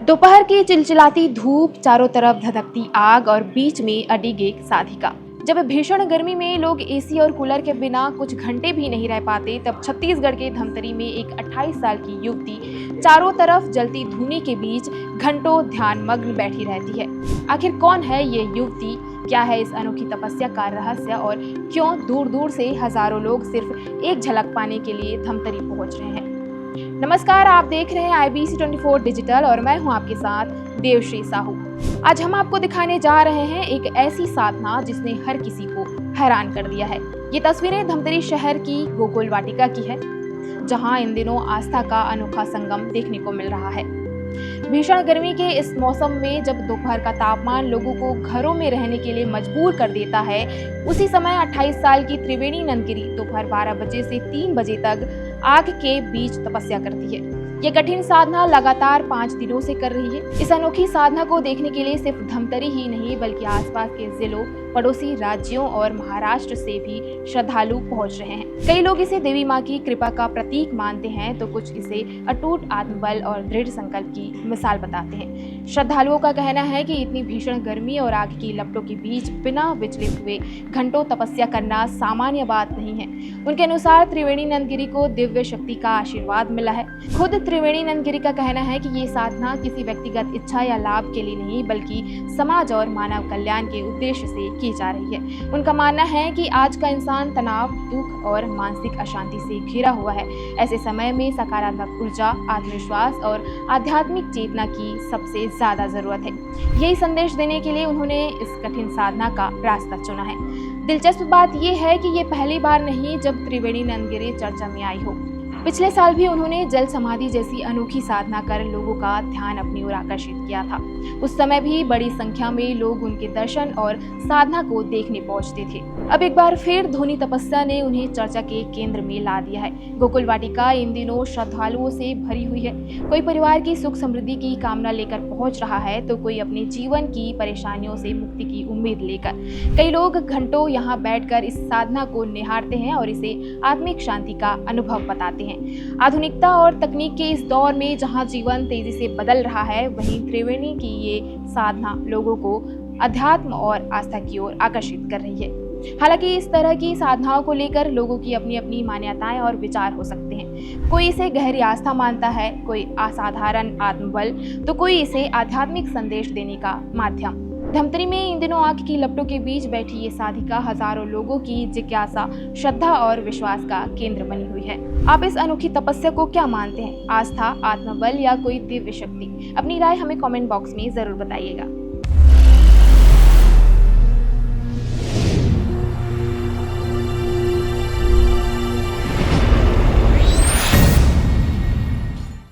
दोपहर की चिलचिलाती धूप, चारों तरफ धधकती आग और बीच में अडिग एक साधिका। जब भीषण गर्मी में लोग एसी और कूलर के बिना कुछ घंटे भी नहीं रह पाते, तब छत्तीसगढ़ के धमतरी में एक 28 साल की युवती चारों तरफ जलती धुनी के बीच घंटों ध्यानमग्न बैठी रहती है। आखिर कौन है ये युवती, क्या है इस अनोखी तपस्या का रहस्य और क्यों दूर दूर से हजारों लोग सिर्फ एक झलक पाने के लिए धमतरी पहुंच रहे हैं। नमस्कार, आप देख रहे हैं IBC 24 डिजिटल और मैं हूं आपके साथ देवश्री साहू। आज हम आपको दिखाने जा रहे हैं एक ऐसी साधना जिसने हर किसी को हैरान कर दिया है। ये तस्वीरें धमतरी शहर की गोकुल वाटिका की है, जहां इन दिनों आस्था का अनोखा संगम देखने को मिल रहा है। भीषण गर्मी के इस मौसम में जब दोपहर का तापमान लोगों को घरों में रहने के लिए मजबूर कर देता है, उसी समय 28 साल की त्रिवेणी नंदगिरी दोपहर 12 बजे से 3 बजे तक आग के बीच तपस्या करती है। ये कठिन साधना लगातार 5 दिनों से कर रही है। इस अनोखी साधना को देखने के लिए सिर्फ धमतरी ही नहीं बल्कि आसपास के जिलों, पड़ोसी राज्यों और महाराष्ट्र से भी श्रद्धालु पहुंच रहे हैं। कई लोग इसे देवी मां की कृपा का प्रतीक मानते हैं, तो कुछ इसे अटूट आत्मबल और दृढ़ संकल्प की मिसाल बताते हैं। श्रद्धालुओं का कहना है कि इतनी भीषण गर्मी और आग की लपटों के बीच बिना विचलित हुए घंटों तपस्या करना सामान्य बात नहीं है। उनके अनुसार त्रिवेणी नंदगिरी को दिव्य शक्ति का आशीर्वाद मिला है। खुद त्रिवेणी नंदगिरी का कहना है कि ये साधना किसी व्यक्तिगत इच्छा या लाभ के लिए नहीं बल्कि समाज और मानव कल्याण के उद्देश्य से की जा रही है। उनका मानना है कि आज का इंसान तनाव, दुख और मानसिक अशांति से घिरा हुआ है। ऐसे समय में सकारात्मक ऊर्जा, आत्मविश्वास और आध्यात्मिक चेतना की सबसे ज्यादा जरूरत है। यही संदेश देने के लिए उन्होंने इस कठिन साधना का रास्ता चुना है। दिलचस्प बात यह है कि ये पहली बार नहीं जब त्रिवेणी नंदगिरी चर्चा में आई हो। पिछले साल भी उन्होंने जल समाधि जैसी अनोखी साधना कर लोगों का ध्यान अपनी ओर आकर्षित किया था। उस समय भी बड़ी संख्या में लोग उनके दर्शन और साधना को देखने पहुंचते थे। अब एक बार फिर धोनी तपस्या ने उन्हें चर्चा के केंद्र में ला दिया है। गोकुल वाटिका इन दिनों श्रद्धालुओं से भरी हुई है। कोई परिवार की सुख समृद्धि की कामना लेकर पहुंच रहा है, तो कोई अपने जीवन की परेशानियों से मुक्ति की उम्मीद लेकर। कई लोग घंटों यहाँ बैठकर इस साधना को निहारते हैं और इसे आत्मिक शांति का अनुभव बताते हैं। आधुनिकता और तकनीक के इस दौर में जहां जीवन तेजी से बदल रहा है, वहीं त्रिवेणी की ये साधना लोगों को अध्यात्म और आस्था की ओर आकर्षित कर रही है। हालांकि इस तरह की साधनाओं को लेकर लोगों की अपनी अपनी मान्यताएं और विचार हो सकते हैं। कोई इसे गहरी आस्था मानता है, कोई असाधारण आत्मबल, तो कोई इसे आध्यात्मिक संदेश देने का माध्यम। धमतरी में इन दिनों आग की लपटों के बीच बैठी ये साधिका हजारों लोगों की जिज्ञासा, श्रद्धा और विश्वास का केंद्र बनी हुई है। आप इस अनोखी तपस्या को क्या मानते हैं? आस्था, आत्मबल या कोई दिव्य शक्ति? अपनी राय हमें कमेंट बॉक्स में जरूर बताइएगा।